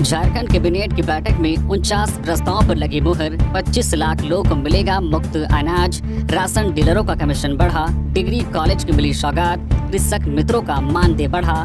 Jharkhand cabinet की बैठक में 49 प्रस्तावों पर लगी मुहर। 25 लाख लोगों को मिलेगा मुफ्त अनाज। राशन डीलरों का कमीशन बढ़ा। डिग्री कॉलेज की मिली सौगात। कृषक मित्रों का मानदेय बढ़ा।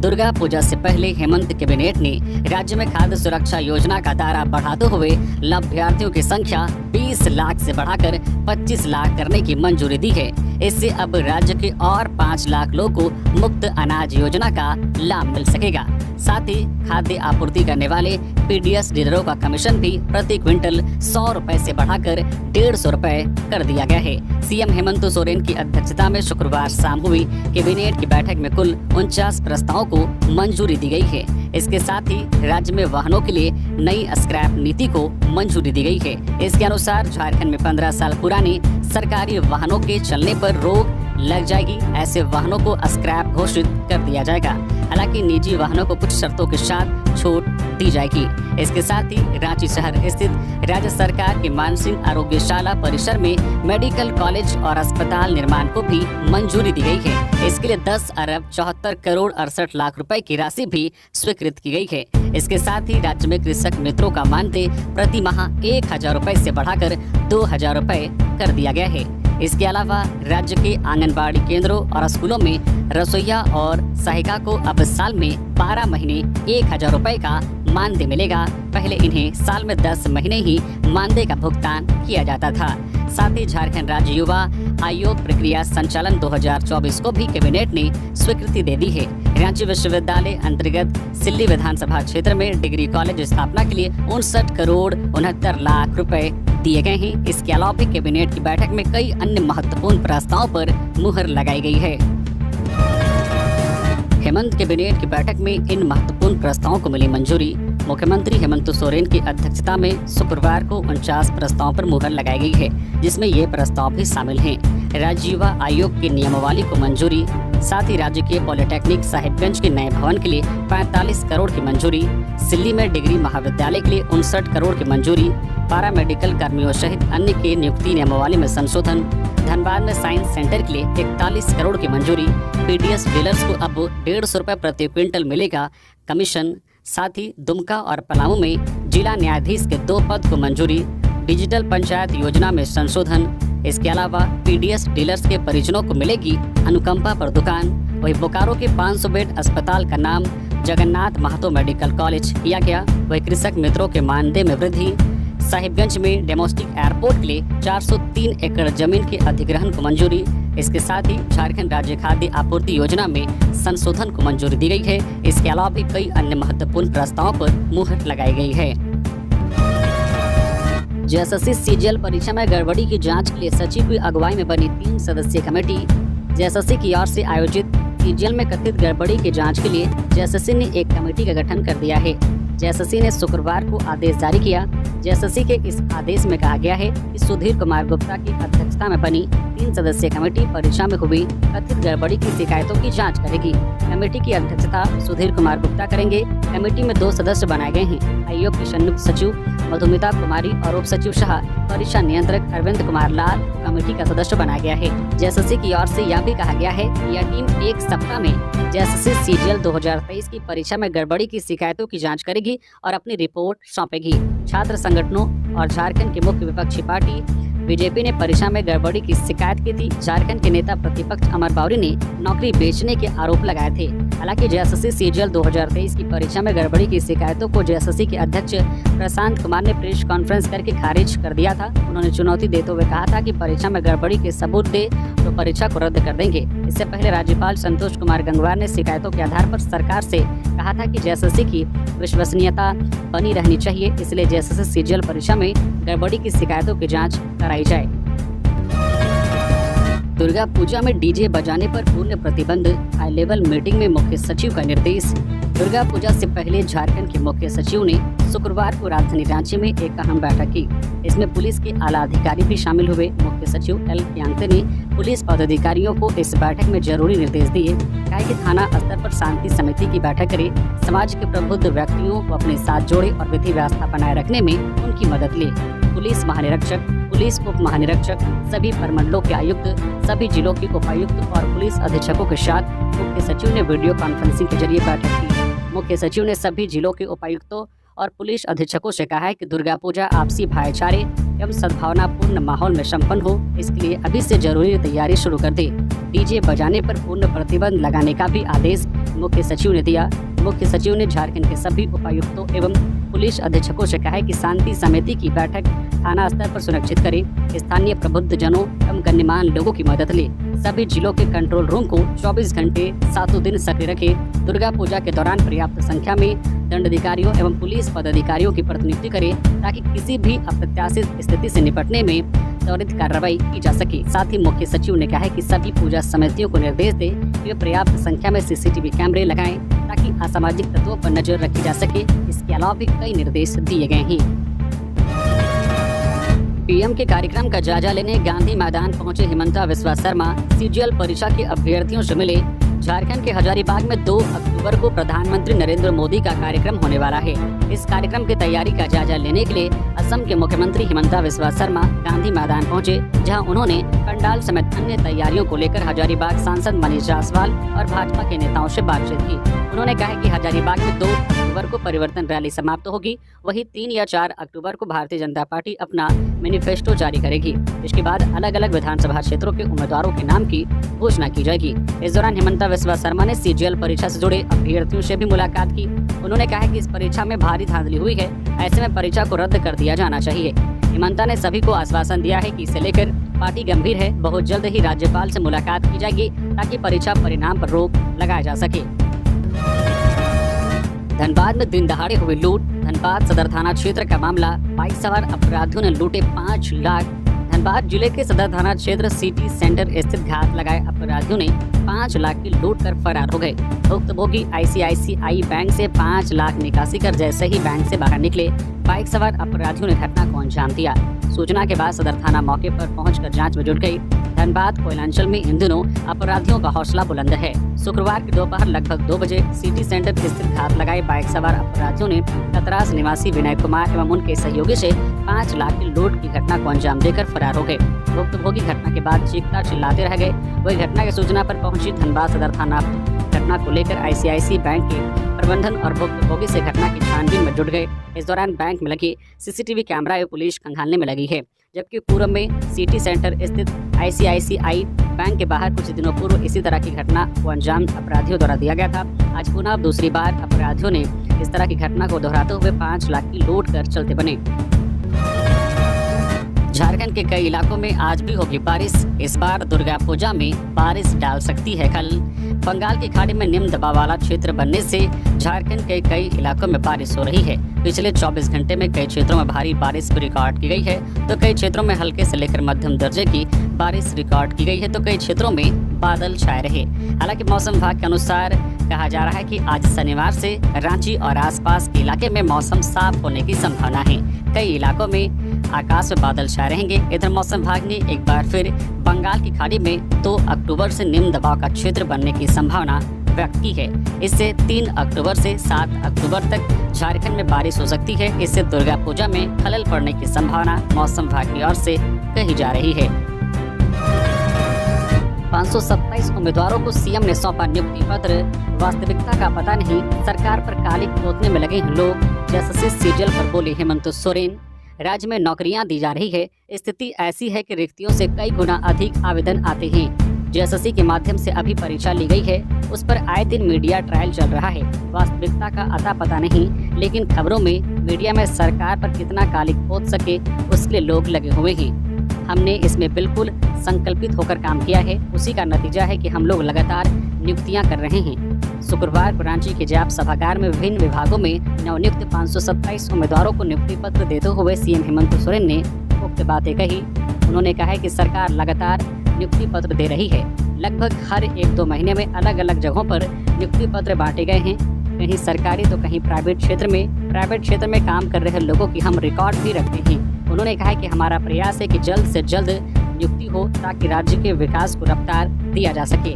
दुर्गा पूजा से पहले हेमंत कैबिनेट ने राज्य में खाद्य सुरक्षा योजना का दायरा बढ़ाते हुए लाभार्थियों की संख्या 20 लाख से बढ़ाकर 25 लाख करने की मंजूरी दी है। इससे अब राज्य के और 5 लाख लोगों को मुफ्त अनाज योजना का लाभ मिल सकेगा। साथ ही खाद्य आपूर्ति करने वाले पीडीएस डीलरों का कमीशन भी प्रति क्विंटल 100 रुपए से बढ़ाकर 150 रुपए कर दिया गया है। सीएम हेमंत सोरेन की अध्यक्षता में शुक्रवार शाम हुई कैबिनेट की बैठक में कुल 49 प्रस्तावों को मंजूरी दी गई है। इसके साथ ही राज्य में वाहनों के लिए नई स्क्रैप नीति को मंजूरी दी गई है। इसके अनुसार झारखंड में 15 साल पुराने सरकारी वाहनों के चलने पर रोक लग जाएगी। ऐसे वाहनों को स्क्रैप घोषित कर दिया जाएगा। हालांकि निजी वाहनों को कुछ शर्तों के साथ छूट दी जाएगी। इसके साथ ही रांची शहर स्थित राज्य सरकार के मानसिक आरोग्यशाला परिसर में मेडिकल कॉलेज और अस्पताल निर्माण को भी मंजूरी दी गई है। इसके लिए 10 अरब 74 करोड़ 68 लाख रुपए की राशि भी स्वीकृत की गई है। इसके साथ ही राज्य में कृषक मित्रों का मानदेय प्रति माह 1000 रुपए से बढ़ाकर 2000 रुपए कर दिया गया है। इसके अलावा राज्य के आंगनबाड़ी केंद्रों और स्कूलों में रसोइया और सहायिका को अब साल में 12 महीने 1000 रुपए का मानदेय मिलेगा। पहले इन्हें साल में 10 महीने ही मानदेय का भुगतान किया जाता था। साथ ही झारखंड राज्य युवा आयोग प्रक्रिया संचालन 2024 को भी कैबिनेट ने स्वीकृति दे दी है। रांची विश्वविद्यालय अंतर्गत सिल्ली विधानसभा क्षेत्र में डिग्री कॉलेज स्थापना के लिए 59 करोड़ 69 लाख रुपए दिए गए हैं। इसके अलावा भी कैबिनेट की बैठक में कई अन्य महत्वपूर्ण प्रस्तावों पर मुहर लगाई गई है। हेमंत कैबिनेट की बैठक में इन महत्वपूर्ण प्रस्तावों को मिली मंजूरी। मुख्यमंत्री हेमंत सोरेन की अध्यक्षता में शुक्रवार को 49 प्रस्तावों पर मुहर लगाई गई है, जिसमें ये प्रस्ताव भी शामिल हैं। राज्य युवा आयोग की नियमावली को मंजूरी। साथ ही राज्य के पॉलिटेक्निक साहिबगंज के नए भवन के लिए 45 करोड़ की मंजूरी। सिल्ली में डिग्री महाविद्यालय के लिए 59 करोड़ की मंजूरी। पारा मेडिकल कर्मियों सहित अन्य के नियुक्ति नियमावली में संशोधन। धनबाद में साइंस सेंटर के लिए 41 करोड़ की मंजूरी। पीडीएस डीलर्स को अब 150 रुपए प्रति क्विंटल मिलेगा कमीशन। साथ ही दुमका और पलामू में जिला न्यायाधीश के 2 पद को मंजूरी। डिजिटल पंचायत योजना में संशोधन। इसके अलावा पीडीएस डीलर्स के परिजनों को मिलेगी अनुकंपा पर दुकान। वही बोकारो के 500 बेड अस्पताल का नाम जगन्नाथ महतो मेडिकल कॉलेज किया गया। वही कृषक मित्रों के मानदेय में वृद्धि। साहिबगंज में डोमेस्टिक एयरपोर्ट के लिए 403 एकड़ जमीन के अधिग्रहण को मंजूरी। इसके साथ ही झारखंड राज्य खाद्य आपूर्ति योजना में संशोधन को मंजूरी दी गई है। इसके अलावा भी कई अन्य महत्वपूर्ण प्रस्तावों पर मुहर लगाई गई है। जेएसएससी सीजीएल परीक्षा में गड़बड़ी की जांच के लिए सचिव की अगुवाई में बनी 3 सदस्यीय कमेटी। जेएसएससी की ओर से आयोजित सीजीएल में कथित गड़बड़ी की जांच के लिए जेएसएससी ने एक कमेटी का गठन कर दिया है। जेएसएससी ने शुक्रवार को आदेश जारी किया। जेएसएससी के इस आदेश में कहा गया है कि सुधीर कुमार गुप्ता की अध्यक्षता में बनी 3 सदस्यीय कमेटी परीक्षा में हुई कथित गड़बड़ी की शिकायतों की जांच करेगी। कमेटी की अध्यक्षता सुधीर कुमार गुप्ता करेंगे। कमेटी में 2 सदस्य बनाए गए हैं। आयोग की संयुक्त सचिव मधुमिता कुमारी और उप सचिव शाह परीक्षा नियंत्रक अरविंद कुमार लाल कमेटी का सदस्य बनाया गया है। जेएसएससी की ओर से यह भी कहा गया है कि यह टीम एक सप्ताह में जेएसएससी सीजीएल 2023 की परीक्षा में गड़बड़ी की शिकायतों की जांच करेगी और अपनी रिपोर्ट सौंपेगी। छात्र संगठनों और झारखंड की मुख्य विपक्षी पार्टी बीजेपी ने परीक्षा में गड़बड़ी की शिकायत की थी। झारखंड के नेता प्रतिपक्ष अमर बावरी ने नौकरी बेचने के आरोप लगाए थे। हालांकि जेएसएससी सीजीएल 2023 की परीक्षा में गड़बड़ी की शिकायतों को जेएसएससी के अध्यक्ष प्रशांत कुमार ने प्रेस कॉन्फ्रेंस करके खारिज कर दिया था। उन्होंने चुनौती देते हुए कहा था कि परीक्षा में गड़बड़ी के सबूत दे तो परीक्षा को रद्द कर देंगे। इससे पहले राज्यपाल संतोष कुमार गंगवार ने शिकायतों के आधार पर सरकार से कहा था कि जेएसएससी की विश्वसनीयता बनी रहनी चाहिए, इसलिए जेएसएससी सीजीएल परीक्षा में गड़बड़ी की शिकायतों की जांच कराई जाए। दुर्गा पूजा में डीजे बजाने पर पूर्ण प्रतिबंध। हाई लेवल मीटिंग में मुख्य सचिव का निर्देश। दुर्गा पूजा से पहले झारखंड के मुख्य सचिव ने शुक्रवार को राजधानी रांची में एक अहम बैठक की। इसमें पुलिस के आला अधिकारी भी शामिल हुए। मुख्य सचिव एल क्यांगते ने पुलिस पदाधिकारियों को इस बैठक में जरूरी निर्देश दिए। कहा कि थाना स्तर पर शांति समिति की बैठक करे, समाज के प्रबुद्ध व्यक्तियों को अपने साथ जोड़े और विधि व्यवस्था बनाए रखने में उनकी मदद ले। पुलिस महानिरीक्षक, पुलिस उप महानिरीक्षक, सभी प्रमंडलों के आयुक्त, सभी जिलों के उपायुक्त और पुलिस अधीक्षकों के साथ मुख्य सचिव ने वीडियो कॉन्फ्रेंसिंग के जरिए बैठक की। मुख्य सचिव ने सभी जिलों के उपायुक्तों और पुलिस अधीक्षकों से कहा है कि दुर्गा पूजा आपसी भाईचारे एवं सद्भावनापूर्ण माहौल में संपन्न हो, इसके लिए अभी से जरूरी तैयारी शुरू कर दे। डीजे बजाने पर पूर्ण प्रतिबंध लगाने का भी आदेश मुख्य सचिव ने दिया। मुख्य सचिव ने झारखंड के सभी उपायुक्तों एवं पुलिस अधीक्षकों से कहा है कि शांति समिति की बैठक थाना स्तर पर सुनिश्चित करें, स्थानीय प्रबुद्ध जनों एवं गण्यमान्य लोगों की मदद ले, सभी जिलों के कंट्रोल रूम को 24 घंटे 7 दिन सक्रिय रखें, दुर्गा पूजा के दौरान पर्याप्त संख्या में दंडाधिकारियों एवं पुलिस पदाधिकारियों की प्रतिनियुक्ति करें ताकि किसी भी अप्रत्याशित स्थिति से निपटने में त्वरित कार्रवाई की जा सके। साथ ही मुख्य सचिव ने कहा है कि सभी पूजा समितियों को निर्देश दे कि वे पर्याप्त संख्या में सीसीटीवी कैमरे लगाएं ताकि असामाजिक तत्वों पर नजर रखी जा सके। इसके अलावा भी कई निर्देश दिए गए हैं। पीएम के कार्यक्रम का जायजा लेने गांधी मैदान पहुंचे हिमंता बिस्वा शर्मा सीजीएल परीक्षा के अभ्यर्थियों से मिले। झारखंड के हजारीबाग में 2 अक्टूबर को प्रधानमंत्री नरेंद्र मोदी का कार्यक्रम होने वाला है। इस कार्यक्रम की तैयारी का जायजा लेने के लिए असम के मुख्यमंत्री हिमंता बिस्वा शर्मा गांधी मैदान पहुंचे, जहां उन्होंने पंडाल समेत अन्य तैयारियों को लेकर हजारीबाग सांसद मनीष जायसवाल और भाजपा के नेताओं से बातचीत की। उन्होंने कहा कि हजारीबाग में 2 अक्टूबर को परिवर्तन रैली समाप्त होगी, वहीं 3 या 4 अक्टूबर को भारतीय जनता पार्टी अपना मैनिफेस्टो जारी करेगी। इसके बाद अलग अलग विधानसभा क्षेत्रों के उम्मीदवारों के नाम की घोषणा की जाएगी। इस दौरान हिमंता बिस्वा शर्मा ने सीजीएल परीक्षा से जुड़े अभ्यर्थियों से भी मुलाकात की। उन्होंने कहा कि इस परीक्षा में भारी धांधली हुई है, ऐसे में परीक्षा को रद्द कर दिया जाना चाहिए। हिमंता ने सभी को आश्वासन दिया है कि इसे लेकर पार्टी गंभीर है, बहुत जल्द ही राज्यपाल से मुलाकात की जाएगी ताकि परीक्षा परिणाम पर रोक लगाया जा सके। धनबाद में दिन दहाड़े हुए लूट। धनबाद सदर थाना क्षेत्र का मामला, बाइक सवार अपराधियों ने लूटे 5 लाख। धनबाद जिले के सदर थाना क्षेत्र सिटी सेंटर स्थित घात लगाए अपराधियों ने 5 लाख की लूट कर फरार हो गए। भुक्तभोगी आईसीआईसीआई बैंक से 5 लाख निकासी कर जैसे ही बैंक से बाहर निकले, बाइक सवार अपराधियों ने घटना को अंजाम दिया। सूचना के बाद सदर थाना मौके पर पहुंचकर जांच में जुट गई। धनबाद कोयलांचल में इन दिनों अपराधियों का हौसला बुलंद है। शुक्रवार की दोपहर लगभग 2 बजे सिटी सेंटर स्थित घात लगाए बाइक सवार अपराधियों ने कतरास निवासी विनय कुमार एवं उनके सहयोगी से 5 लाख की लूट की घटना को अंजाम देकर फरार हो गए। भुक्तभोगी घटना के बाद चीखता चिल्लाते रह गए। वही घटना की सूचना पर पहुंची धनबाद सदर थाना घटना को लेकर आईसीआईसी बैंक के प्रबंधन और भुक्तभोगी से घटना की छानबीन में जुट गए। इस दौरान बैंक में लगे सीसीटीवी कैमरा एवं पुलिस खंगालने में लगी है, जबकि पूर्व में सिटी सेंटर स्थित आईसीआईसीआई बैंक के बाहर कुछ दिनों पूर्व इसी तरह की घटना को अंजाम अपराधियों द्वारा दिया गया था। आज पुनः दूसरी बार अपराधियों ने इस तरह की घटना को दोहराते हुए 5 लाख की लूट कर चलते बने। झारखंड के कई इलाकों में आज भी होगी बारिश। इस बार दुर्गा पूजा में बारिश डाल सकती है खल। बंगाल की खाड़ी में निम्न दबाव वाला क्षेत्र बनने से झारखंड के कई इलाकों में बारिश हो रही है। पिछले 24 घंटे में कई क्षेत्रों में भारी बारिश भी रिकॉर्ड की गई है, तो कई क्षेत्रों में हल्के से लेकर मध्यम दर्जे की बारिश रिकॉर्ड की गई है, तो कई क्षेत्रों में बादल छाए रहे। हालांकि मौसम विभाग के अनुसार कहा जा रहा है कि आज शनिवार से रांची और आसपास के इलाके में मौसम साफ होने की संभावना है। कई इलाकों में आकाश में बादल छाए रहेंगे। इधर मौसम विभाग ने एक बार फिर बंगाल की खाड़ी में 2 अक्टूबर से निम्न दबाव का क्षेत्र बनने की संभावना व्यक्त की है। इससे 3 अक्टूबर से 7 अक्टूबर तक झारखंड में बारिश हो सकती है। इससे दुर्गा पूजा में खलल पड़ने की संभावना मौसम विभाग की ओर से कही जा रही है। 527 उम्मीदवारों को सीएम ने सौंपा नियुक्ति पत्र। वास्तविकता का पता नहीं, सरकार पर कालिक पोतने में लगे हैं लोग, जैसे सीजीएल पर बोले हेमंत सोरेन। राज्य में नौकरियां दी जा रही है, स्थिति ऐसी है कि रिक्तियों से कई गुना अधिक आवेदन आते हैं। जेएसएससी के माध्यम से अभी परीक्षा ली गई है, उस पर आए दिन मीडिया ट्रायल चल रहा है। वास्तविकता का अता पता नहीं, लेकिन खबरों में मीडिया में सरकार पर कितना कालिक पोत सके उसके लिए लोग लगे हुए हैं। हमने इसमें बिल्कुल संकल्पित होकर काम किया है, उसी का नतीजा है कि हम लोग लगातार नियुक्तियां कर रहे हैं। शुक्रवार को रांची के जाप सभागार में विभिन्न विभागों में नवनियुक्त 527 उम्मीदवारों को नियुक्ति पत्र देते हुए सीएम हेमंत सोरेन ने उक्त बातें कही। उन्होंने कहा है कि सरकार लगातार नियुक्ति पत्र दे रही है। लगभग हर 1-2 महीने में अलग अलग जगहों पर नियुक्ति पत्र बांटे गए हैं, कहीं सरकारी तो कहीं प्राइवेट क्षेत्र में काम कर रहे लोगों की हम रिकॉर्ड भी रखते हैं। उन्होंने कहा कि हमारा प्रयास है कि जल्द से जल्द नियुक्ति हो ताकि राज्य के विकास को रफ्तार दिया जा सके।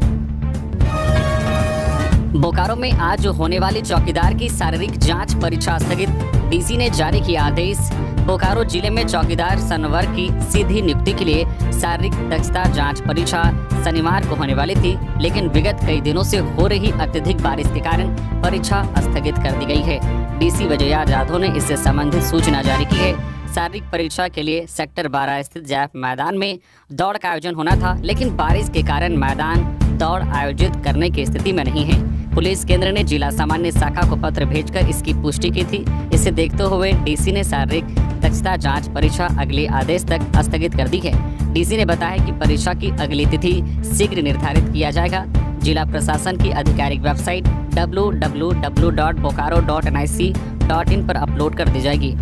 बोकारो में आज होने वाली चौकीदार की शारीरिक जांच परीक्षा स्थगित, डीसी ने जारी किया आदेश। बोकारो जिले में चौकीदार सनवर की सीधी नियुक्ति के लिए शारीरिक दक्षता जांच परीक्षा शनिवार को होने वाली थी, लेकिन विगत कई दिनों से हो रही अत्यधिक बारिश के कारण परीक्षा स्थगित कर दी गई है। डीसी विजया जाधव ने इससे संबंधित सूचना जारी की है। शारीरिक परीक्षा के लिए सेक्टर 12 स्थित जैफ मैदान में दौड़ का आयोजन होना था, लेकिन बारिश के कारण मैदान दौड़ आयोजित करने की स्थिति में नहीं है। पुलिस केंद्र ने जिला सामान्य शाखा को पत्र भेजकर इसकी पुष्टि की थी। इसे देखते हुए डीसी ने शारीरिक दक्षता जांच परीक्षा अगले आदेश तक स्थगित कर दी है। डीसी ने बताया कि परीक्षा की अगली तिथि शीघ्र निर्धारित किया जाएगा। जिला प्रशासन की आधिकारिक वेबसाइट www.bokaro.nic.in पर अपलोड कर दी जाएगी।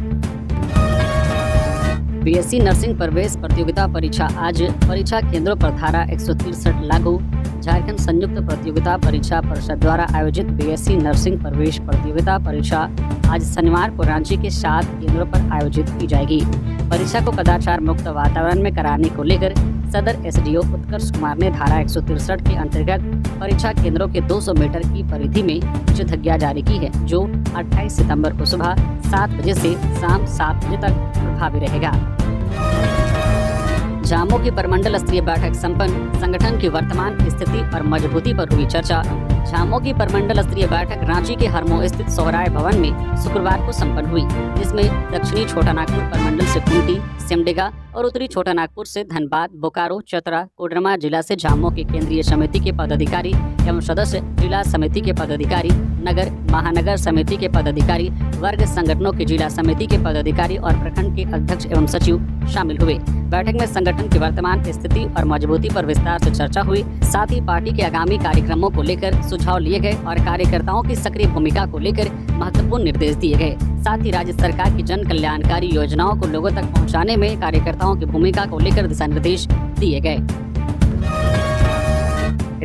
बीएससी नर्सिंग प्रवेश प्रतियोगिता परीक्षा आज परीक्षा केंद्रों पर धारा 163 लागू। झारखंड संयुक्त प्रतियोगिता परीक्षा परिषद द्वारा आयोजित बीएससी नर्सिंग प्रवेश प्रतियोगिता परीक्षा आज शनिवार को रांची के 7 केंद्रों पर आयोजित की जाएगी। परीक्षा को कदाचार मुक्त वातावरण में कराने को लेकर सदर एसडीओ उत्कर्ष कुमार ने धारा 163 के अंतर्गत परीक्षा केंद्रों के 200 मीटर की परिधि में निषेधाज्ञा जारी की है, जो 28 सितंबर को सुबह 7 बजे से शाम 7 बजे तक प्रभावी रहेगा। झामो की प्रमंडल स्तरीय बैठक संपन्न। संगठन की वर्तमान स्थिति और मजबूती पर हुई चर्चा। झामो की प्रमंडल स्तरीय बैठक रांची के हरमो स्थित सोहराय भवन में शुक्रवार को संपन्न हुई, जिसमें दक्षिणी छोटा नागपुर प्रमंडल से कुंटी, सिमडेगा और उत्तरी छोटा नागपुर से धनबाद, बोकारो, चतरा, कोडरमा जिला से झामो के केंद्रीय समिति के पदाधिकारी एवं सदस्य, जिला समिति के पदाधिकारी, नगर महानगर समिति के पदाधिकारी, वर्ग संगठनों की जिला समिति के पदाधिकारी और प्रखंड के अध्यक्ष एवं सचिव शामिल हुए। बैठक में संगठन की वर्तमान स्थिति और मजबूती पर विस्तार से चर्चा हुई। साथ ही पार्टी के आगामी कार्यक्रमों को लेकर सुझाव लिए गए और कार्यकर्ताओं की सक्रिय भूमिका को लेकर महत्वपूर्ण निर्देश दिए गए। साथ ही राज्य सरकार की जन कल्याणकारी योजनाओं को लोगों तक पहुंचाने में कार्यकर्ताओं की भूमिका को लेकर दिशा निर्देश दिए गए।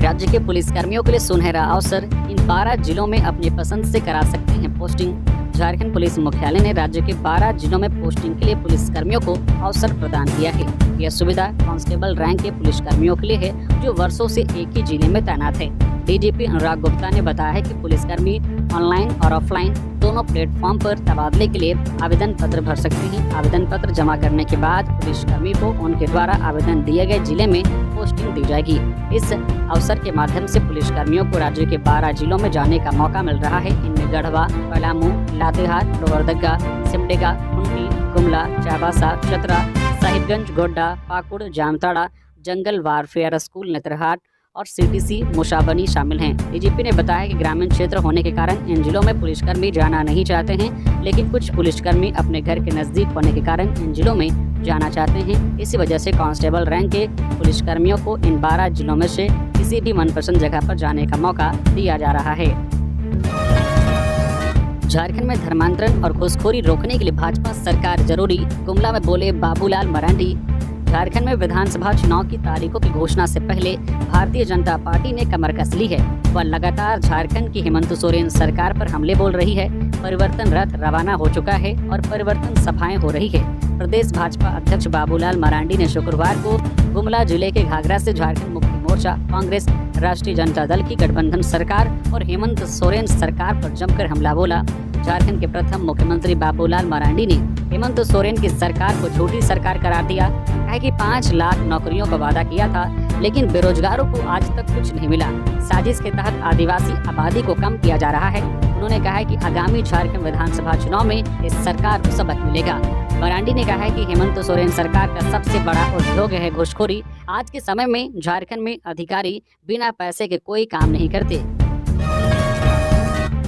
राज्य के पुलिस कर्मियों के लिए सुनहरा अवसर। इन 12 जिलों में अपनी पसंद से करा सकते हैं पोस्टिंग। झारखंड पुलिस मुख्यालय ने राज्य के 12 जिलों में पोस्टिंग के लिए पुलिस कर्मियों को अवसर प्रदान किया है। यह सुविधा कांस्टेबल रैंक के पुलिस कर्मियों के लिए है, जो वर्षों से एक ही जिले में तैनात है। डीजीपी अनुराग गुप्ता ने बताया है कि पुलिसकर्मी ऑनलाइन और ऑफलाइन दोनों प्लेटफॉर्म पर तबादले के लिए आवेदन पत्र भर सकते हैं। आवेदन पत्र जमा करने के बाद पुलिसकर्मी को उनके द्वारा आवेदन दिए गए जिले में पोस्टिंग दी जाएगी। इस अवसर के माध्यम से पुलिसकर्मियों को राज्य के 12 जिलों में जाने का मौका मिल रहा है। इनमें Garhwa, Palamu, Latehar, Lohardaga, Simdega, कुंटी, Gumla, Chaibasa, Chatra, Sahibganj, Godda, Pakur, Jamtara, jungle warfare school, Netarhat और सीटीसी मुशाबनी शामिल हैं। डीजीपी ने बताया कि ग्रामीण क्षेत्र होने के कारण इन जिलों में पुलिसकर्मी जाना नहीं चाहते हैं, लेकिन कुछ पुलिसकर्मी अपने घर के नजदीक होने के कारण इन जिलों में जाना चाहते हैं। इसी वजह से कांस्टेबल रैंक के पुलिसकर्मियों को इन 12 जिलों में से किसी भी मनपसंद जगह पर जाने का मौका दिया जा रहा है। झारखंड में धर्मांतरण और घूसखोरी रोकने के लिए भाजपा सरकार जरूरी, गुमला में बोले बाबूलाल मरांडी। झारखंड में विधानसभा चुनाव की तारीखों की घोषणा से पहले भारतीय जनता पार्टी ने कमर कस ली है। वह लगातार झारखंड की हेमंत सोरेन सरकार पर हमले बोल रही है। परिवर्तन रथ रवाना हो चुका है और परिवर्तन सभाएं हो रही है। प्रदेश भाजपा अध्यक्ष बाबूलाल मरांडी ने शुक्रवार को गुमला जिले के घाघरा से झारखंड मुक्ति मोर्चा, कांग्रेस, राष्ट्रीय जनता दल की गठबंधन सरकार और हेमंत सोरेन सरकार पर जमकर हमला बोला। झारखंड के प्रथम मुख्यमंत्री बाबूलाल मरांडी ने हेमंत सोरेन की सरकार को झूठी सरकार करार दिया। कहा कि 5 लाख नौकरियों का वादा किया था, लेकिन बेरोजगारों को आज तक कुछ नहीं मिला। साजिश के तहत आदिवासी आबादी को कम किया जा रहा है। उन्होंने कहा है कि आगामी झारखंड विधानसभा चुनाव में इस सरकार को सबक मिलेगा। मरांडी ने कहा है कि हेमंत सोरेन सरकार का सबसे बड़ा उद्योग है घूसखोरी। आज के समय में झारखंड में अधिकारी बिना पैसे के कोई काम नहीं करते।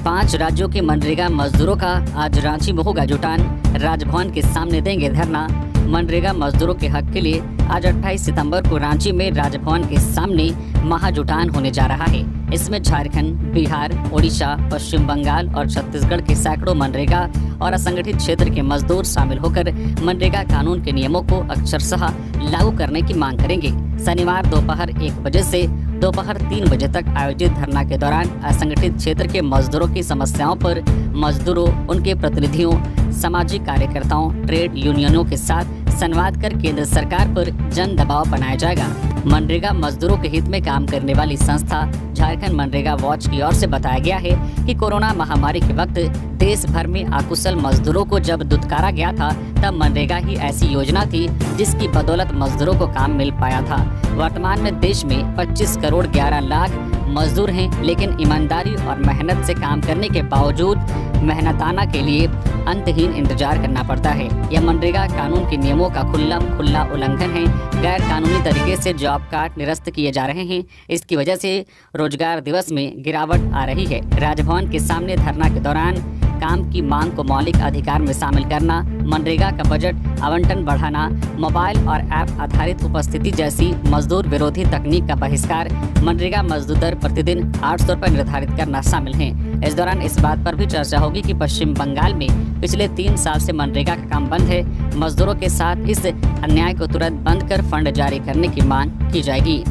5 राज्यों के मनरेगा मजदूरों का आज रांची में होगा जुटान। राजभवन के सामने देंगे धरना। मनरेगा मजदूरों के हक के लिए आज 28 सितंबर को रांची में राजभवन के सामने महाजुटान होने जा रहा है। इसमें झारखंड, बिहार, ओडिशा, पश्चिम बंगाल और छत्तीसगढ़ के सैकड़ों मनरेगा और असंगठित क्षेत्र के मजदूर शामिल होकर मनरेगा कानून के नियमों को अक्षरशः लागू करने की मांग करेंगे। शनिवार दोपहर 1 बजे से दोपहर 3 बजे तक आयोजित धरना के दौरान असंगठित क्षेत्र के मजदूरों की समस्याओं पर मजदूरों, उनके प्रतिनिधियों, सामाजिक कार्यकर्ताओं, ट्रेड यूनियनों के साथ संवाद कर केंद्र सरकार पर जन दबाव बनाया जाएगा। मनरेगा मजदूरों के हित में काम करने वाली संस्था झारखंड मनरेगा वॉच की ओर से बताया गया है कि कोरोना महामारी के वक्त देश भर में अकुशल मजदूरों को जब दुत्कारा गया था, तब मनरेगा ही ऐसी योजना थी जिसकी बदौलत मजदूरों को काम मिल पाया था। वर्तमान में देश में 25 करोड़ 11 लाख मजदूर हैं, लेकिन ईमानदारी और मेहनत से काम करने के बावजूद मेहनताना के लिए अंतहीन इंतजार करना पड़ता है। यह मनरेगा कानून के नियमों का खुला उल्लंघन है। गैर कानूनी तरीके से जॉब कार्ड निरस्त किए जा रहे हैं। इसकी वजह से रोजगार दिवस में गिरावट आ रही है। राजभवन के सामने धरना के दौरान काम की मांग को मौलिक अधिकार में शामिल करना, मनरेगा का बजट आवंटन बढ़ाना, मोबाइल और ऐप आधारित उपस्थिति जैसी मजदूर विरोधी तकनीक का बहिष्कार, मनरेगा मजदूर दर प्रतिदिन 800 रुपये निर्धारित करना शामिल है। इस दौरान इस बात पर भी चर्चा होगी कि पश्चिम बंगाल में पिछले 3 साल से मनरेगा का काम बंद है। मजदूरों के साथ इस अन्याय को तुरंत बंद कर फंड जारी करने की मांग की जाएगी।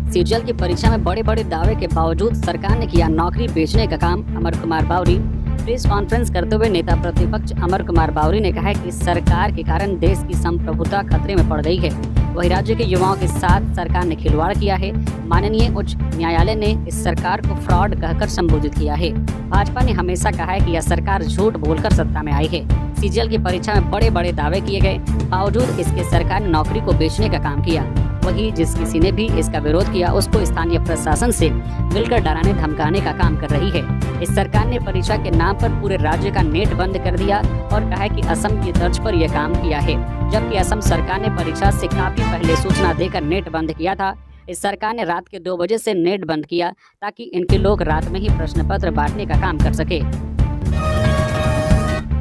सीजीएल की परीक्षा में बड़े बड़े दावे के बावजूद सरकार ने किया नौकरी बेचने का काम, अमर कुमार बावरी। प्रेस कॉन्फ्रेंस करते हुए नेता प्रतिपक्ष अमर कुमार बावरी ने कहा है कि सरकार के कारण देश की संप्रभुता खतरे में पड़ गई है। वही राज्य के युवाओं के साथ सरकार ने खिलवाड़ किया है। माननीय उच्च न्यायालय ने इस सरकार को फ्रॉड कहकर संबोधित किया है। भाजपा ने हमेशा कहा है कि यह सरकार झूठ बोलकर सत्ता में आई है। सीजीएल की परीक्षा में बड़े बड़े दावे किए गए, बावजूद इसके सरकार ने नौकरी को बेचने का काम किया। वही जिस किसी ने भी इसका विरोध किया उसको स्थानीय प्रशासन से मिलकर डराने धमकाने का काम कर रही है। इस सरकार ने परीक्षा के नाम पर पूरे राज्य का नेट बंद कर दिया और कहा है कि असम की तर्ज पर यह काम किया है, जबकि असम सरकार ने परीक्षा से काफी पहले सूचना देकर नेट बंद किया था। इस सरकार ने रात के 2 बजे से नेट बंद किया ताकि इनके लोग रात में ही प्रश्न पत्र बांटने का काम कर सके।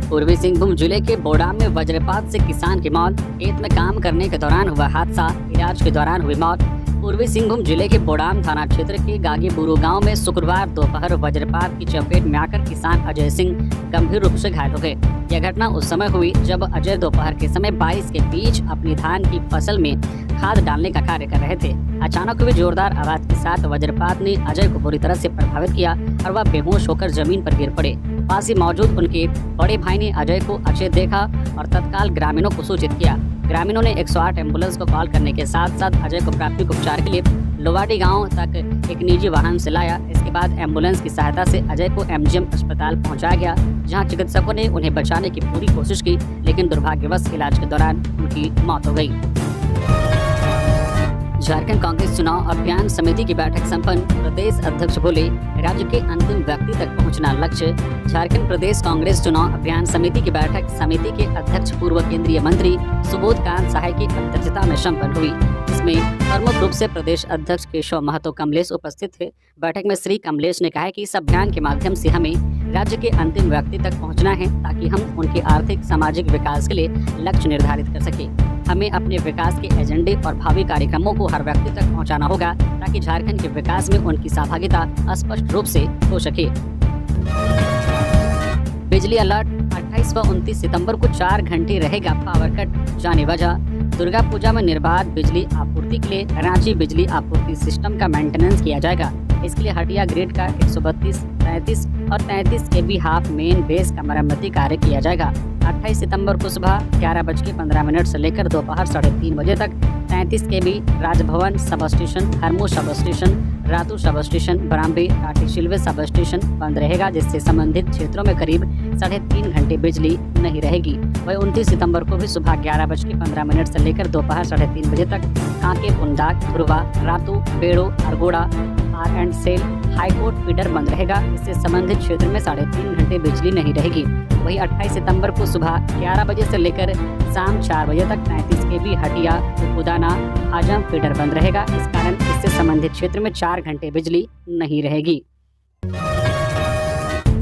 पूर्वी सिंहभूम जिले के बोडाम में वज्रपात से किसान की मौत, खेत में काम करने के दौरान हुआ हादसा, इलाज के दौरान हुई मौत। पूर्वी सिंहभूम जिले के बोडाम थाना क्षेत्र के गागीबुरु गांव में शुक्रवार दोपहर वज्रपात की चपेट में आकर किसान अजय सिंह गंभीर रूप से घायल हो गए। यह घटना उस समय हुई जब अजय दोपहर के समय बारिश के बीच अपनी धान की फसल में खाद डालने का कार्य कर रहे थे। अचानक हुई जोरदार आवाज के साथ वज्रपात ने अजय को बुरी तरह से प्रभावित किया और वह बेहोश होकर जमीन पर गिर पड़े। पास ही मौजूद उनके बड़े भाई ने अजय को अचेत देखा और तत्काल ग्रामीणों को सूचित किया। ग्रामीणों ने 108 एम्बुलेंस को कॉल करने के साथ साथ अजय को प्राथमिक उपचार के लिए लोवाटी गांव तक एक निजी वाहन से लाया। इसके बाद एम्बुलेंस की सहायता से अजय को एमजीएम अस्पताल पहुंचाया गया, जहां चिकित्सकों ने उन्हें बचाने की पूरी कोशिश की, लेकिन दुर्भाग्यवश इलाज के दौरान उनकी मौत हो गई। झारखंड कांग्रेस चुनाव अभियान समिति की बैठक संपन्न, प्रदेश अध्यक्ष बोले राज्य के अंतिम व्यक्ति तक पहुंचना लक्ष्य। झारखंड प्रदेश कांग्रेस चुनाव अभियान समिति की बैठक समिति के अध्यक्ष पूर्व केंद्रीय मंत्री सुबोध कांत सहाय की अध्यक्षता में संपन्न हुई। इसमें प्रमुख रूप से प्रदेश अध्यक्ष केशव महतो कमलेश उपस्थित थे। बैठक में श्री कमलेश ने कहा कि इस अभियान के माध्यम से हमें राज्य के अंतिम व्यक्ति तक पहुंचना है, ताकि हम उनके आर्थिक सामाजिक विकास के लिए लक्ष्य निर्धारित कर सके। हमें अपने विकास के एजेंडे और भावी कार्यक्रमों को हर व्यक्ति तक पहुंचाना होगा, ताकि झारखंड के विकास में उनकी सहभागिता स्पष्ट रूप से हो सके। बिजली अलर्ट, 28 व 29 सितंबर को 4 घंटे रहेगा पावर कट, जाने वजह। दुर्गा पूजा में निर्बाध बिजली आपूर्ति के लिए रांची बिजली आपूर्ति सिस्टम का मेंटेनेंस किया जाएगा। इसके लिए हटिया ग्रिड का 132, 33 और 33 केवी हाफ मेन बेस का मरम्मती कार्य किया जाएगा। 28 सितंबर को सुबह 11:15 से लेकर दोपहर 3:30 बजे तक 33 केवी Raj Bhavan sub station, Harmu sub station, Ratu sub station, बरामबे, टाटीशिलवे sub station बंद रहेगा, जिससे संबंधित क्षेत्रों में करीब 3.5 घंटे बिजली नहीं रहेगी। वही 29 सितंबर को भी सुबह 11:15 से लेकर दोपहर 3:30 बजे तक Kanke, Pundag, Dhurwa, Ratu, Bero, Argora, R and cell, high court feeder बंद रहेगा। इससे संबंधित क्षेत्र में 3.5 घंटे बिजली नहीं रहेगी। वही 28 सितंबर को सुबह 11 बजे से लेकर शाम 4 बजे तक 33 केवी हटिया, उदाना, आजम फीडर बंद रहेगा। इस कारण इससे संबंधित क्षेत्र में 4 घंटे बिजली नहीं रहेगी।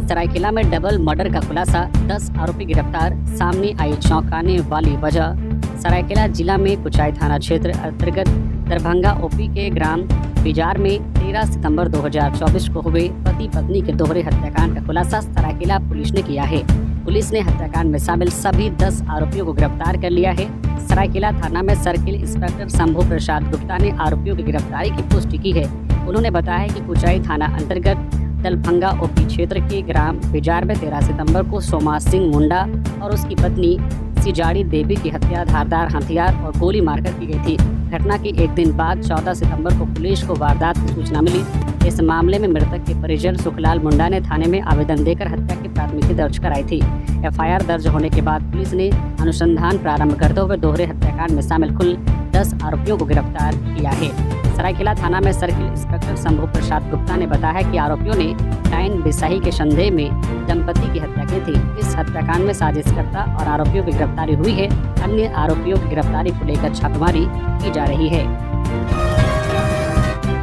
सरायकेला में डबल मर्डर का खुलासा, 10 आरोपी गिरफ्तार, सामने आई चौंकाने वाली वजह। सरायकेला जिला में कुचाई थाना क्षेत्र अंतर्गत दरभंगा ओपी के ग्राम बिजार में 13 सितंबर 2024 को हुए पति पत्नी के दोहरे हत्याकांड का खुलासा सरायकेला पुलिस ने किया है। पुलिस ने हत्याकांड में शामिल सभी 10 आरोपियों को गिरफ्तार कर लिया है। सरायकेला थाना में सर्किल इंस्पेक्टर शंभू प्रसाद गुप्ता ने आरोपियों की गिरफ्तारी की पुष्टि की है। उन्होंने बताया कि कुचाई थाना अंतर्गत दलभंगा ओपी क्षेत्र के ग्राम बिजार में 13 सितंबर को सोमा सिंह मुंडा और उसकी पत्नी सिजाड़ी देवी की हत्या धारदार हथियार और गोली मारकर की गई थी। घटना के एक दिन बाद 14 सितंबर को पुलिस को वारदात की सूचना मिली। इस मामले में मृतक के परिजन सुखलाल मुंडा ने थाने में आवेदन देकर हत्या की प्राथमिकी दर्ज कराई थी। एफआईआर दर्ज होने के बाद पुलिस ने अनुसंधान प्रारंभ करते हुए दोहरे हत्याकांड में शामिल कुल 10 आरोपियों को गिरफ्तार किया है। सरायकेला थाना में सर्किल इंस्पेक्टर शंभू प्रसाद गुप्ता ने बताया कि आरोपियों ने डायन बिसाही के संदेह में दंपति की हत्या की थी। इस हत्याकांड में साजिशकर्ता और आरोपियों की गिरफ्तारी हुई है। अन्य आरोपियों की गिरफ्तारी को लेकर छापेमारी की जा रही है।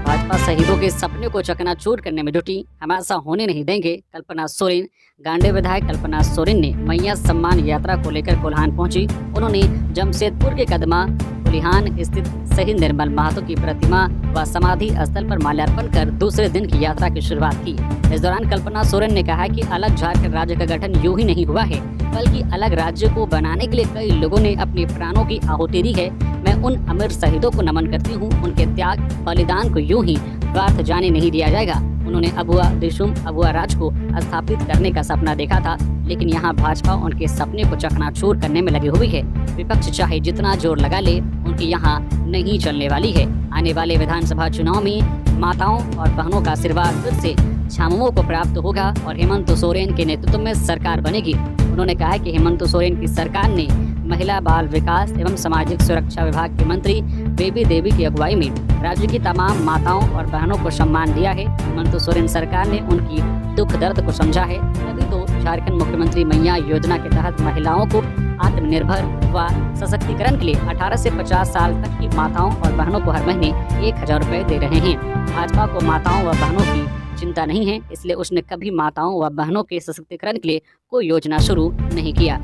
भाजपा शहीदों के सपने को चकनाचूर करने में जुटी, हम ऐसा होने नहीं देंगे कल्पना सोरेन। गांडे विधायक कल्पना सोरेन ने मैया सम्मान यात्रा को लेकर कोल्हान पहुंची। उन्होंने जमशेदपुर के कदमा कुलिहान स्थित शहीद निर्मल महतो की प्रतिमा व समाधि स्थल पर माल्यार्पण कर दूसरे दिन की यात्रा की शुरुआत की। इस दौरान कल्पना सोरेन ने कहा कि अलग झारखंड राज्य का गठन यूं ही नहीं हुआ है, बल्कि अलग राज्य को बनाने के लिए कई लोगों ने अपने प्राणों की आहुति दी है। मैं उन अमर शहीदों को नमन करती हूँ। उनके त्याग बलिदान को यूं ही व्यर्थ जाने नहीं दिया जाएगा। उन्होंने अबुआ दिशुम अबुआ राज को स्थापित करने का सपना देखा था, लेकिन यहाँ भाजपा उनके सपने को चकनाचूर करने में लगी हुई है। विपक्ष चाहे जितना जोर लगा ले, उनकी यहाँ नहीं चलने वाली है। आने वाले विधानसभा चुनाव में माताओं और बहनों का आशीर्वाद फिर से छामुओं को प्राप्त होगा और हेमंत सोरेन के नेतृत्व में सरकार बनेगी। उन्होंने कहा कि हेमंत सोरेन की सरकार ने महिला बाल विकास एवं सामाजिक सुरक्षा विभाग के मंत्री बेबी देवी की अगुवाई में राज्य की तमाम माताओं और बहनों को सम्मान दिया है। हेमंत सोरेन सरकार ने उनकी दुख दर्द को समझा है, तभी तो झारखंड मुख्यमंत्री मैया योजना के तहत महिलाओं को आत्मनिर्भर व सशक्तिकरण के लिए 18 से 50 साल तक की माताओं और बहनों को हर महीने 1000 रुपए दे रहे हैं। भाजपा को माताओं व बहनों की चिंता नहीं है, इसलिए उसने कभी माताओं व बहनों के सशक्तिकरण के लिए कोई योजना शुरू नहीं किया।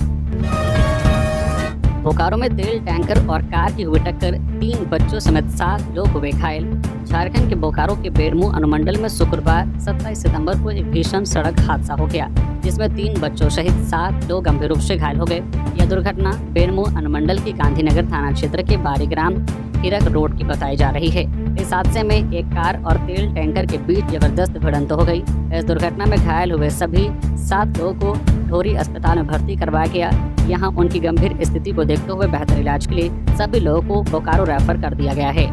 बोकारो में तेल टैंकर और कार की हुई टक्कर, 3 बच्चों समेत 7 लोग हुए घायल। झारखंड के बोकारो के बेरमू अनुमंडल में शुक्रवार 27 सितंबर को एक भीषण सड़क हादसा हो गया, जिसमें 3 बच्चों सहित 7 लोग गंभीर रूप से घायल हो गए। यह दुर्घटना बेरमू अनुमंडल के गांधीनगर थाना क्षेत्र के बारीग्राम हिरक रोड की बताई जा रही है। इस हादसे में एक कार और तेल टैंकर के बीच जबरदस्त भिड़ंत हो गई। इस दुर्घटना में घायल हुए सभी 7 लोगों को ढोरी अस्पताल में भर्ती करवाया गया। यहाँ उनकी गंभीर स्थिति को देखते हुए बेहतर इलाज के लिए सभी लोगों को बोकारो रेफर कर दिया गया है।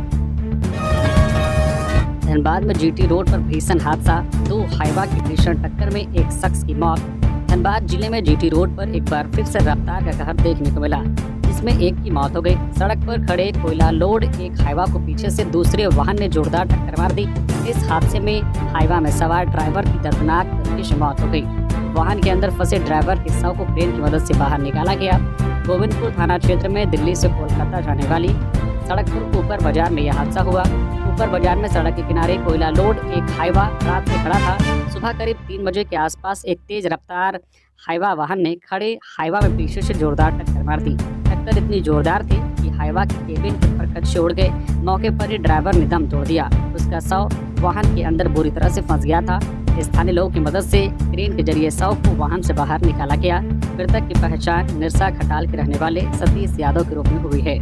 धनबाद में जीटी रोड पर भीषण हादसा, 2 हाईवा की भीषण टक्कर में एक शख्स की मौत। धनबाद जिले में जीटी रोड पर एक बार फिर से रफ्तार का कहर देखने को मिला, जिसमें एक की मौत हो गई। सड़क पर खड़े कोयला लोड एक हाईवा को पीछे से दूसरे वाहन ने जोरदार टक्कर मार दी। इस हादसे में हाईवा में सवार ड्राइवर की दर्दनाक तरीके से मौत हो गई। वाहन के अंदर फंसे ड्राइवर के शव को क्रेन की मदद से बाहर निकाला गया। गोविंदपुर थाना क्षेत्र में दिल्ली से कोलकाता जाने वाली सड़क पर ऊपर बाजार में यह हादसा हुआ। ऊपर बाजार में सड़क के किनारे कोयला लोड एक हाईवा रात में खड़ा था। सुबह करीब 3 बजे के आसपास एक तेज रफ्तार हाईवा वाहन ने खड़े हाईवा में पीछे से जोरदार टक्कर मार दी। टक्कर इतनी जोरदार थी कि हाईवा के केबिन के परखच्चे उड़ गए। मौके पर ही ड्राइवर ने दम तोड़ दिया। उसका शव वाहन के अंदर बुरी तरह से फंस गया था। स्थानीय लोगों की मदद से क्रेन के जरिए शव को वाहन से बाहर निकाला गया। मृतक की पहचान निरसा खटाल के रहने वाले सतीश यादव के रूप में हुई है।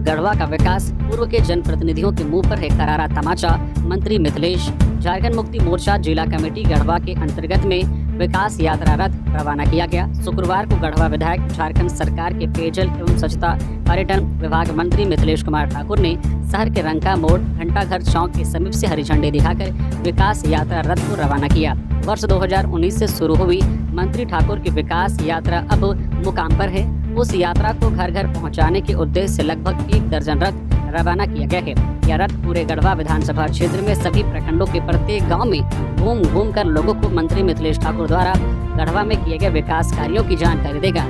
गढ़वा का विकास, पूर्व के जनप्रतिनिधियों के मुंह पर है करारा तमाचा। मंत्री मिथिलेश। झारखंड मुक्ति मोर्चा जिला कमेटी गढ़वा के अंतर्गत में विकास यात्रा रथ रवाना किया गया। शुक्रवार को गढ़वा विधायक, झारखंड सरकार के पेयजल एवं स्वच्छता पर्यटन विभाग मंत्री मिथिलेश कुमार ठाकुर ने शहर के रंका मोड़ घंटाघर चौक के समीप से हरी झंडी दिखाकर विकास यात्रा रथ को रवाना किया। वर्ष 2019 से शुरू हुई मंत्री ठाकुर की विकास यात्रा अब मुकाम पर है। उस यात्रा को घर घर पहुंचाने के उद्देश्य से लगभग 1 दर्जन रथ रवाना किया गया है। यह रथ पूरे गढ़वा विधानसभा क्षेत्र में सभी प्रखंडों के प्रत्येक गांव में घूम घूम कर लोगों को मंत्री मिथिलेश ठाकुर द्वारा गढ़वा में किए गए विकास कार्यों की जानकारी देगा।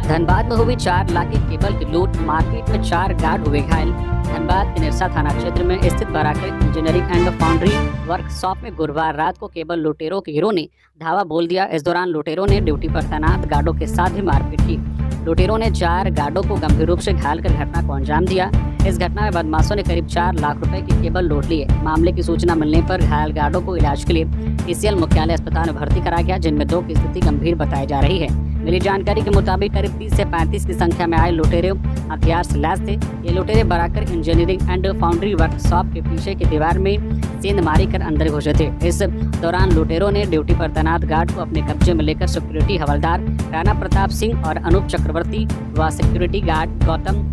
धनबाद में हुई 4 लाख की केबल की लूट, मारपीट में 4 गार्ड हुए घायल। धनबाद के निरसा थाना क्षेत्र में स्थित Barakar engineering and foundry workshop में गुरुवार रात को केबल लुटेरों के गिरोह ने धावा बोल दिया। इस दौरान लुटेरों ने ड्यूटी पर तैनात गार्डों के साथ भी मारपीट की। लुटेरों ने 4 गार्डों को गंभीर रूप से घायल कर घटना को अंजाम दिया। इस घटना में बदमाशों ने करीब 4 लाख रुपए की केबल लूट ली है। मामले की सूचना मिलने पर घायल गार्डों को इलाज के लिए PCL मुख्यालय अस्पताल में भर्ती कराया गया, जिनमें 2 की स्थिति गंभीर बताई जा रही है। मिली जानकारी के मुताबिक करीब 30 से 35 की संख्या में आए लुटेरे हथियार से लैस थे। ये लुटेरे Barakar engineering and foundry workshop के पीछे की दीवार में सेंध मारी कर अंदर घुसे थे। इस दौरान लुटेरों ने ड्यूटी पर तैनात गार्ड को अपने कब्जे में लेकर सिक्योरिटी हवलदार राणा प्रताप सिंह और अनूप चक्रवर्ती व सिक्योरिटी गार्ड गौतम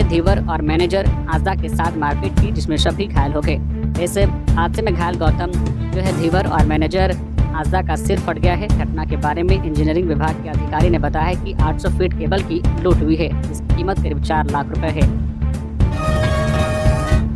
धीवर और मैनेजर आज़ा के साथ मारपीट की, जिसमें सभी घायल हो गए। इस हादसे में घायल गौतम धीवर और मैनेजर आज़ा का सिर फट गया है। घटना के बारे में इंजीनियरिंग विभाग के अधिकारी ने बताया कि 800 फीट केबल की लूट हुई है, जिसकी कीमत करीब 4 लाख रुपए है।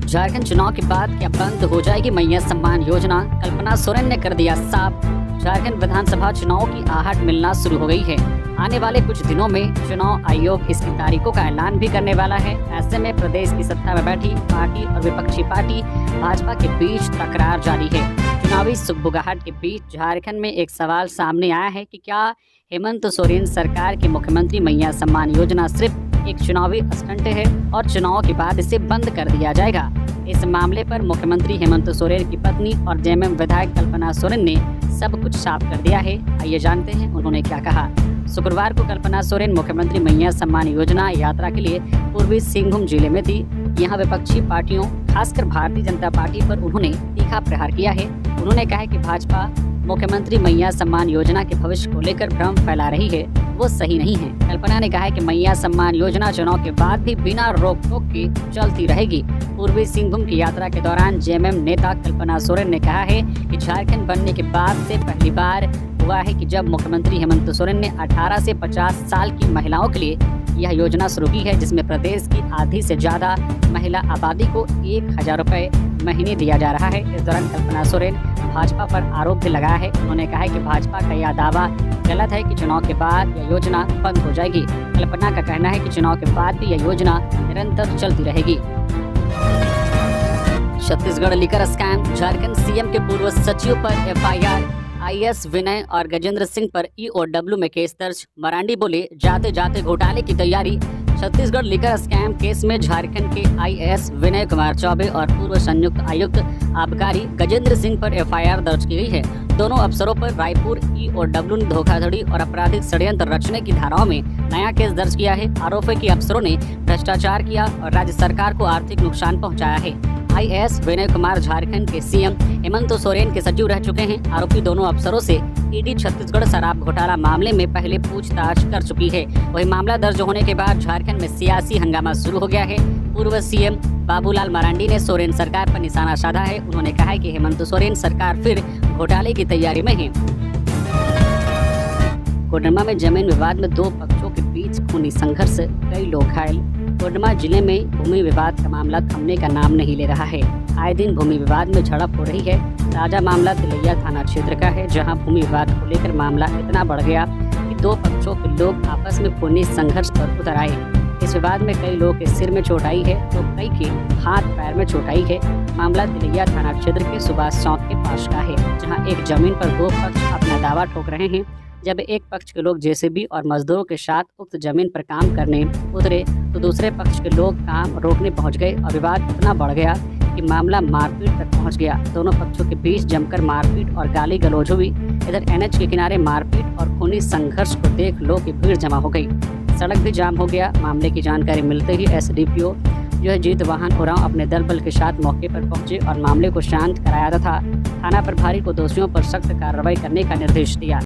झारखंड चुनाव के बाद क्या बंद हो जाएगी मैया सम्मान योजना? कल्पना सोरेन ने कर दिया साफ। झारखंड विधानसभा चुनाव की आहट मिलना शुरू हो गई है। आने वाले कुछ दिनों में चुनाव आयोग इसकी तारीखों का ऐलान भी करने वाला है। ऐसे में प्रदेश की सत्ता में बैठी पार्टी और विपक्षी पार्टी भाजपा के बीच तकरार जारी है। चुनावी सुगबुगाहट के बीच झारखंड में एक सवाल सामने आया है कि क्या हेमंत सोरेन सरकार की मुख्यमंत्री मैया सम्मान योजना सिर्फ एक चुनावी स्टंट है और चुनाव के बाद इसे बंद कर दिया जाएगा? इस मामले पर मुख्यमंत्री हेमंत सोरेन की पत्नी और जेएमएम विधायक कल्पना सोरेन ने सब कुछ साफ कर दिया है। आइए जानते हैं उन्होंने क्या कहा। शुक्रवार को कल्पना सोरेन मुख्यमंत्री मैया सम्मान योजना यात्रा के लिए पूर्वी सिंहभूम जिले में थी। यहाँ विपक्षी पार्टियों खासकर भारतीय जनता पार्टी पर उन्होंने तीखा प्रहार किया है। उन्होंने कहा कि भाजपा मुख्यमंत्री मैया सम्मान योजना के भविष्य को लेकर भ्रम फैला रही है, वो सही नहीं है। कल्पना ने कहा है कि मैया सम्मान योजना चुनाव के बाद भी बिना रोक टोक के चलती रहेगी। पूर्वी सिंहभूम की यात्रा के दौरान जेएमएम नेता कल्पना सोरेन ने कहा है कि झारखंड बनने के बाद से पहली बार हुआ है कि जब मुख्यमंत्री हेमंत सोरेन ने 18 से 50 साल की महिलाओं के लिए यह योजना शुरू की है, जिसमें प्रदेश की आधी से ज्यादा महिला आबादी को 1000 रुपए महीने दिया जा रहा है। इस दौरान कल्पना सोरेन भाजपा पर आरोप भी लगाया है। उन्होंने कहा है कि भाजपा का यह दावा गलत है कि चुनाव के बाद यह योजना बंद हो जाएगी। कल्पना का कहना है कि चुनाव के बाद भी यह योजना निरंतर चलती रहेगी। Chhattisgarh liquor scam, Jharkhand CM के पूर्व सचिव पर एफआईआर, आईएएस विनय और गजेंद्र सिंह पर ईओडब्ल्यू में केस दर्ज। मरांडी बोले जाते जाते घोटाले की तैयारी। छत्तीसगढ़ लिकर स्कैम केस में झारखंड के आईएएस विनय कुमार चौबे और पूर्व संयुक्त आयुक्त आबकारी गजेंद्र सिंह पर एफआईआर दर्ज की गई है। दोनों अफसरों पर रायपुर ईओडब्ल्यू ने धोखाधड़ी और आपराधिक षड्यंत्र रचने की धाराओं में नया केस दर्ज किया है। आरोप है कि अफसरों ने भ्रष्टाचार किया और राज्य सरकार को आर्थिक नुकसान पहुंचाया है। आईएएस विनय कुमार झारखंड के सीएम हेमंत सोरेन के सचिव रह चुके हैं। आरोपी दोनों अफसरों से ईडी छत्तीसगढ़ शराब घोटाला मामले में पहले पूछताछ कर चुकी है। वही मामला दर्ज होने के बाद झारखंड में सियासी हंगामा शुरू हो गया है। पूर्व सीएम बाबूलाल मरांडी ने सोरेन सरकार पर निशाना साधा है। उन्होंने कहा है कि हेमंत सोरेन सरकार फिर घोटाले की तैयारी में है। कोडरमा में जमीन विवाद में दो पक्षों के बीच खूनी संघर्ष, कई लोग घायल। कोडरमा जिले में भूमि विवाद का मामला थमने का नाम नहीं ले रहा है। आए दिन भूमि विवाद में झड़प हो रही है। ताजा मामला तिलैया थाना क्षेत्र का है, जहां भूमि विवाद को लेकर मामला इतना बढ़ गया कि दो पक्षों के लोग आपस में खूनी संघर्ष पर उतर आए। इस विवाद में कई लोगों के सिर में चोट आई है तो कई के हाथ पैर में चोट आई है। मामला तिलैया थाना क्षेत्र के सुभाष चौक के पास का है, जहाँ एक जमीन पर दो पक्ष अपना दावा ठोक रहे हैं। जब एक पक्ष के लोग जेसीबी और मजदूरों के साथ उक्त जमीन पर काम करने उतरे तो दूसरे पक्ष के लोग काम रोकने पहुंच गए और विवाद इतना बढ़ गया कि मामला मारपीट तक पहुंच गया। दोनों पक्षों के बीच जमकर मारपीट और गाली गलौज हुई। इधर एनएच के किनारे मारपीट और खूनी संघर्ष को देख लोगों की भीड़ जमा हो गई। सड़क भी जाम हो गया। मामले की जानकारी मिलते ही एसडीपीओ जीत वाहन उरांव अपने दल बल के साथ मौके पर पहुंचे और मामले को शांत कराया तथा थाना प्रभारी को दोषियों पर सख्त कार्रवाई करने का निर्देश दिया।